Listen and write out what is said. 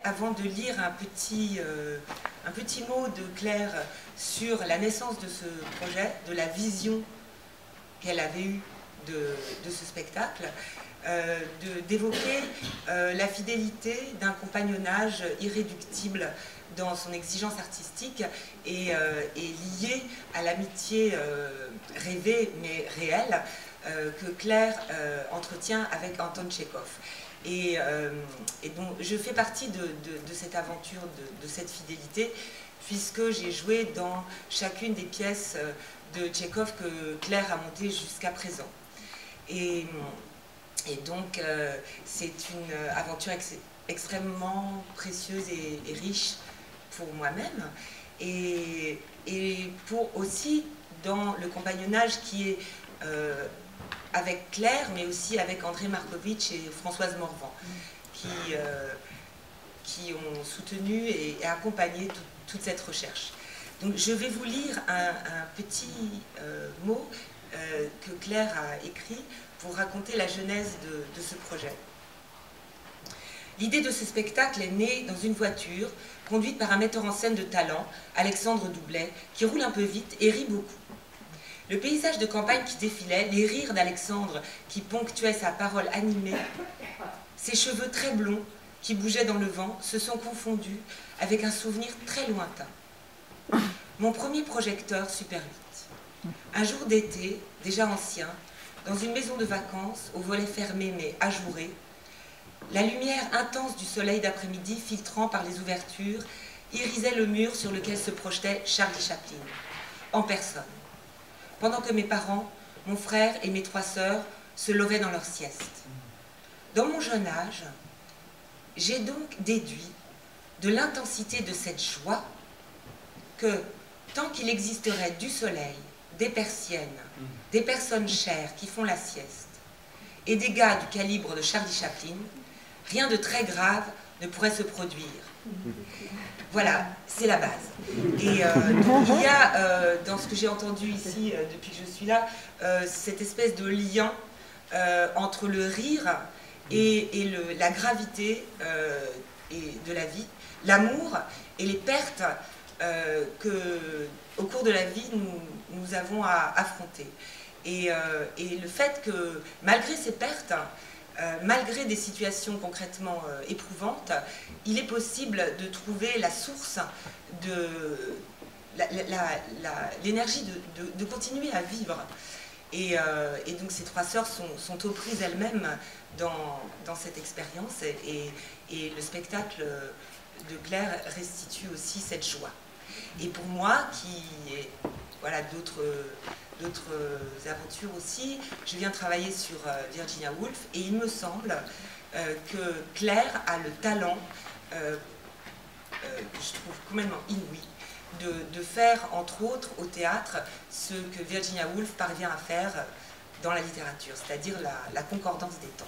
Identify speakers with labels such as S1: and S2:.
S1: Avant de lire un petit mot de Claire sur la naissance de ce projet, de la vision qu'elle avait eue de ce spectacle, d'évoquer la fidélité d'un compagnonnage irréductible dans son exigence artistique et liée à l'amitié rêvée mais réelle que Claire entretient avec Anton Tchekhov. Et donc je fais partie de cette aventure, de cette fidélité, puisque j'ai joué dans chacune des pièces de Tchekhov que Claire a montées jusqu'à présent. Et donc c'est une aventure extrêmement précieuse et riche pour moi-même, et pour aussi dans le compagnonnage qui est avec Claire, mais aussi avec André Markovitch et Françoise Morvan, qui ont soutenu et accompagné toute cette recherche. Donc je vais vous lire un petit mot que Claire a écrit pour raconter la genèse de ce projet. L'idée de ce spectacle est née dans une voiture conduite par un metteur en scène de talent, Alexandre Doublet, qui roule un peu vite et rit beaucoup. Le paysage de campagne qui défilait, les rires d'Alexandre qui ponctuaient sa parole animée, ses cheveux très blonds qui bougeaient dans le vent, se sont confondus avec un souvenir très lointain. Mon premier projecteur Super 8. Un jour d'été, déjà ancien, dans une maison de vacances, au volet fermé mais ajouré, la lumière intense du soleil d'après-midi filtrant par les ouvertures irisait le mur sur lequel se projetait Charlie Chaplin, en personne. Pendant que mes parents, mon frère et mes 3 sœurs se levaient dans leur sieste. Dans mon jeune âge, j'ai donc déduit de l'intensité de cette joie que, tant qu'il existerait du soleil, des persiennes, des personnes chères qui font la sieste, et des gars du calibre de Charlie Chaplin, rien de très grave ne pourrait se produire. Voilà, c'est la base. Et donc il y a, dans ce que j'ai entendu ici depuis que je suis là, cette espèce de lien entre le rire et la gravité de la vie, l'amour et les pertes qu'au cours de la vie nous avons à affronter. Et le fait que malgré ces pertes, malgré des situations concrètement éprouvantes, il est possible de trouver la source de l'énergie de continuer à vivre. Et donc ces 3 sœurs sont aux prises elles-mêmes dans cette expérience, et le spectacle de Claire restitue aussi cette joie. Et pour moi, qui est voilà, d'autres aventures aussi, je viens travailler sur Virginia Woolf, et il me semble que Claire a le talent, que je trouve complètement inouï, de faire, entre autres, au théâtre, ce que Virginia Woolf parvient à faire dans la littérature, c'est-à-dire la concordance des temps.